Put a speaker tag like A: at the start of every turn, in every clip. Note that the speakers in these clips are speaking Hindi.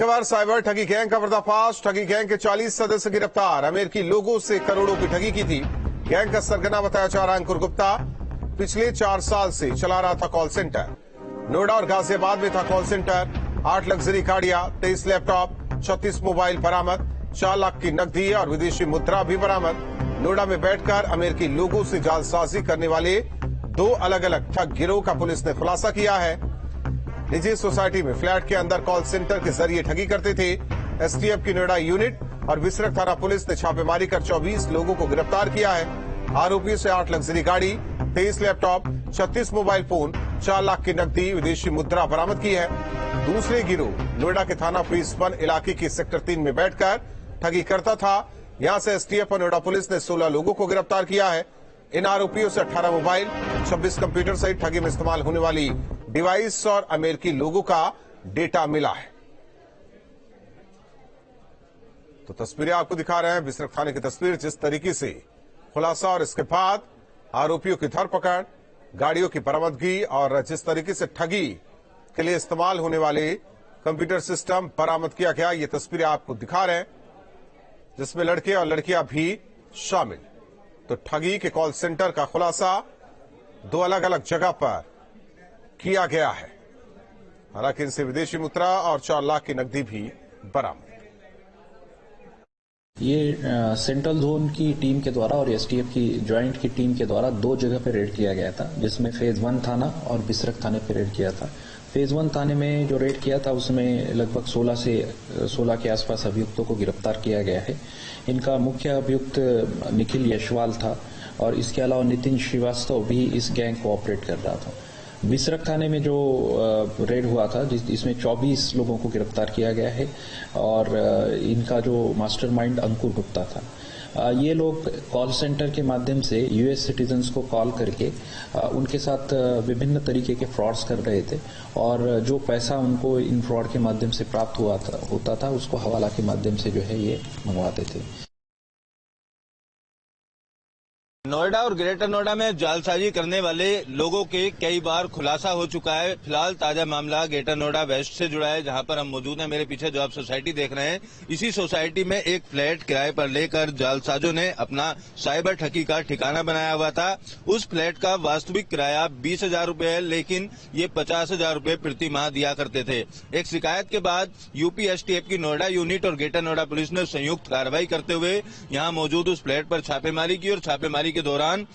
A: पेशेवर साइबर ठगी गैंग का पर्दाफाश। ठगी गैंग के 40 सदस्य गिरफ्तार। अमेरिकी लोगों से करोड़ों की ठगी की थी। गैंग का सरगना बताया जा रहा अंकुर गुप्ता पिछले 4 साल से चला रहा था कॉल सेंटर। नोएडा और गाजियाबाद में था कॉल सेंटर। 8 लग्जरी गाड़ियां, 23 लैपटॉप, 36 मोबाइल बरामद, 4 लाख की नकदी और विदेशी मुद्रा भी बरामद। नोएडा में बैठकर अमेरिकी लोगों से जालसाजी करने वाले 2 अलग अलग ठग गिरोह का पुलिस ने खुलासा किया है। निजी सोसाइटी में फ्लैट के अंदर कॉल सेंटर के जरिए ठगी करते थे। एसटीएफ की नोएडा यूनिट और विसरक थाना पुलिस ने छापेमारी कर 24 लोगों को गिरफ्तार किया है। आरोपियों से 8 लग्जरी गाड़ी, 23 लैपटॉप, 36 मोबाइल फोन, 4 लाख की नकदी, विदेशी मुद्रा बरामद की है। दूसरे गिरोह नोएडा के थाना फीस 1 इलाके की सेक्टर 3 में बैठकर ठगी करता था। यहां से एसटीएफ और नोएडा पुलिस ने 16 लोगों को गिरफ्तार किया है। इन आरोपियों से 18 मोबाइल, 26 कंप्यूटर सहित ठगी में इस्तेमाल होने वाली डिवाइस और अमेरिकी लोगों का डेटा मिला है। तो तस्वीरें आपको दिखा रहे हैं, विसरक थाने की तस्वीर, जिस तरीके से खुलासा और इसके बाद आरोपियों की धरपकड़, गाड़ियों की बरामदगी और जिस तरीके से ठगी के लिए इस्तेमाल होने वाले कंप्यूटर सिस्टम बरामद किया गया, ये तस्वीरें आपको दिखा रहे हैं, जिसमें लड़के और लड़कियां भी शामिल। तो ठगी के कॉल सेंटर का खुलासा 2 अलग अलग जगह पर किया गया है। हालांकि इनसे विदेशी मुद्रा और 4 लाख की नकदी भी बरामद।
B: ये सेंट्रल जोन की टीम के द्वारा और एसटीएफ की ज्वाइंट की टीम के द्वारा 2 जगह पे रेड किया गया था, जिसमें फेज 1 थाना और विसरक थाने पे रेड किया था। फेज 1 थाने में जो रेड किया था उसमें लगभग 16 के आसपास अभियुक्तों को गिरफ्तार किया गया है। इनका मुख्य अभियुक्त निखिल यशवाल था और इसके अलावा नितिन श्रीवास्तव भी इस गैंग को ऑपरेट कर रहा था। विसरक थाने में जो रेड हुआ था इसमें 24 लोगों को गिरफ्तार किया गया है और इनका जो मास्टरमाइंड अंकुर गुप्ता था। ये लोग कॉल सेंटर के माध्यम से यूएस सिटीजन्स को कॉल करके उनके साथ विभिन्न तरीके के फ्रॉड्स कर रहे थे और जो पैसा उनको इन फ्रॉड के माध्यम से प्राप्त होता था उसको हवाला के माध्यम से जो है ये मंगवाते थे।
C: नोएडा और ग्रेटर नोएडा में जालसाजी करने वाले लोगों के कई बार खुलासा हो चुका है। फिलहाल ताजा मामला ग्रेटर नोएडा वेस्ट से जुड़ा है, जहां पर हम मौजूद हैं। मेरे पीछे जो आप सोसाइटी देख रहे हैं, इसी सोसाइटी में एक फ्लैट किराए पर लेकर जालसाजों ने अपना साइबर ठगी का ठिकाना बनाया हुआ था। उस फ्लैट का वास्तविक किराया 20,000 रूपये है, लेकिन ये 50,000 रूपये प्रति माह दिया करते थे। एक शिकायत के बाद यूपी एसटीएफ की नोएडा यूनिट और ग्रेटर नोएडा पुलिस ने संयुक्त कार्रवाई करते हुए यहां मौजूद उस फ्लैट पर छापेमारी की और छापेमारी के दौरान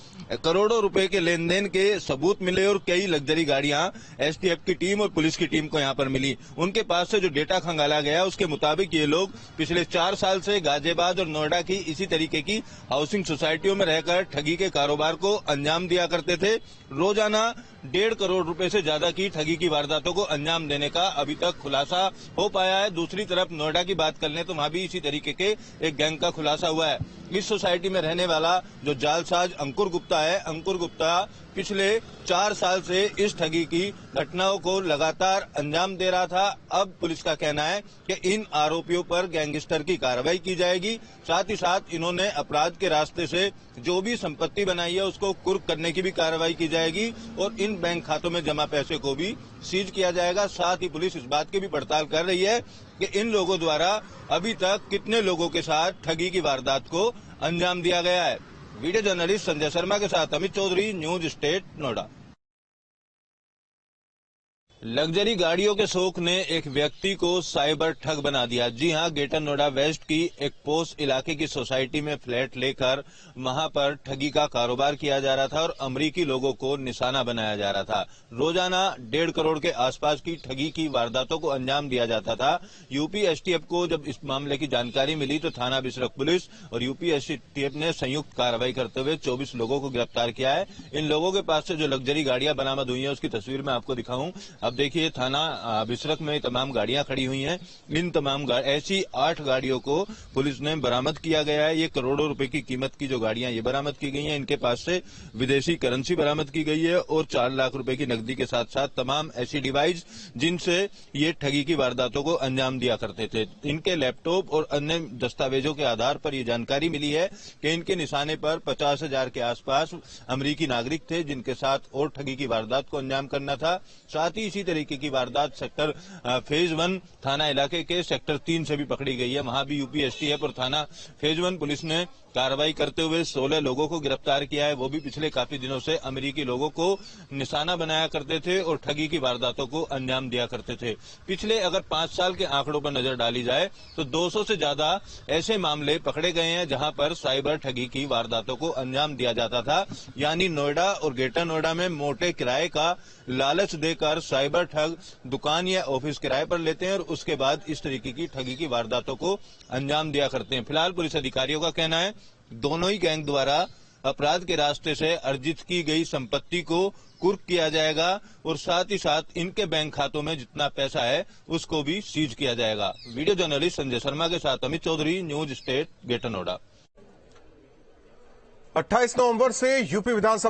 C: करोड़ों रुपए के लेन देन के सबूत मिले और कई लग्जरी गाड़ियां एसटीएफ की टीम और पुलिस की टीम को यहां पर मिली। उनके पास से जो डेटा खंगाला गया उसके मुताबिक ये लोग पिछले 4 साल से गाजियाबाद और नोएडा की इसी तरीके की हाउसिंग सोसाइटियों में रहकर ठगी के कारोबार को अंजाम दिया करते थे। रोजाना 1.5 करोड़ रुपए से ज्यादा की ठगी की वारदातों को अंजाम देने का अभी तक खुलासा हो पाया है। दूसरी तरफ नोएडा की बात कर लें तो वहां भी इसी तरीके के एक गैंग का खुलासा हुआ है। इस सोसाइटी में रहने वाला जो जालसाज अंकुर गुप्ता है, अंकुर गुप्ता पिछले 4 साल से इस ठगी की घटनाओं को लगातार अंजाम दे रहा था। अब पुलिस का कहना है कि इन आरोपियों पर गैंगस्टर की कार्रवाई की जाएगी। साथ ही साथ इन्होंने अपराध के रास्ते से जो भी संपत्ति बनाई है उसको कुर्क करने की भी कार्रवाई की जाएगी और इन बैंक खातों में जमा पैसे को भी सीज किया जाएगा। साथ ही पुलिस इस बात की भी पड़ताल कर रही है कि इन लोगों द्वारा अभी तक कितने लोगों के साथ ठगी की वारदात को अंजाम दिया गया है। वीडियो जर्नलिस्ट संजय शर्मा के साथ Amit Chaudhary, news state Noida. Luxury गाड़ियों के शौक ने एक व्यक्ति को साइबर ठग बना दिया। जी हां, ग्रेटर नोएडा वेस्ट की एक पोस्ट इलाके की सोसाइटी में फ्लैट लेकर वहां पर ठगी का कारोबार किया जा रहा था और अमरीकी लोगों को निशाना बनाया जा रहा था। रोजाना 1.5 करोड़ के आसपास की ठगी की वारदातों को अंजाम दिया जाता था। यूपी एसटीएफ को जब इस मामले की जानकारी मिली तो थाना विसरक पुलिस और यूपी एसटीएफ ने संयुक्त कार्रवाई करते हुए 24 लोगों को गिरफ्तार किया है। इन लोगों के पास से जो लग्जरी गाड़ियां बरामद हुई हैं उसकी तस्वीर मैं आपको दिखाऊं। अब देखिए, थाना विसरक में तमाम गाड़ियां खड़ी हुई हैं। इन तमाम ऐसी 8 गाड़ियों को पुलिस ने बरामद किया गया है। ये करोड़ों रुपए की कीमत की जो गाड़ियां ये बरामद की गई हैं, इनके पास से विदेशी करेंसी बरामद की गई है और 4 लाख रुपए की नकदी के साथ साथ तमाम ऐसी डिवाइस जिनसे ये ठगी की वारदातों को अंजाम दिया करते थे। इनके लैपटॉप और अन्य दस्तावेजों के आधार पर ये जानकारी मिली है कि इनके निशाने पर 50,000 के आसपास अमरीकी नागरिक थे जिनके साथ और ठगी की वारदात को अंजाम करना था। साथ ही इसी तरीके की वारदात सेक्टर फेज 1 थाना इलाके के सेक्टर 3 से भी पकड़ी गई है। वहां भी यूपी एसटीएफ और थाना फेज 1 पुलिस ने कार्रवाई करते हुए 16 लोगों को गिरफ्तार किया है। वो भी पिछले काफी दिनों से अमेरिकी लोगों को निशाना बनाया करते थे और ठगी की वारदातों को अंजाम दिया करते थे। पिछले अगर 5 साल के आंकड़ों पर नजर डाली जाए तो 200 से ज्यादा ऐसे मामले पकड़े गए हैं जहां पर साइबर ठगी की वारदातों को अंजाम दिया जाता था। यानी नोएडा और ग्रेटर नोएडा में मोटे किराए का लालच देकर साइबर ठग दुकान या ऑफिस किराए पर लेते हैं और उसके बाद इस तरीके की ठगी की वारदातों को अंजाम दिया करते हैं। फिलहाल पुलिस अधिकारियों का कहना है दोनों ही गैंग द्वारा अपराध के रास्ते से अर्जित की गई संपत्ति को कुर्क किया जाएगा और साथ ही साथ इनके बैंक खातों में जितना पैसा है उसको भी सीज किया जाएगा। वीडियो जर्नलिस्ट संजय शर्मा के साथ Amit Chaudhary, news state, greater Noida.
A: 28 नवंबर से यूपी विधानसभा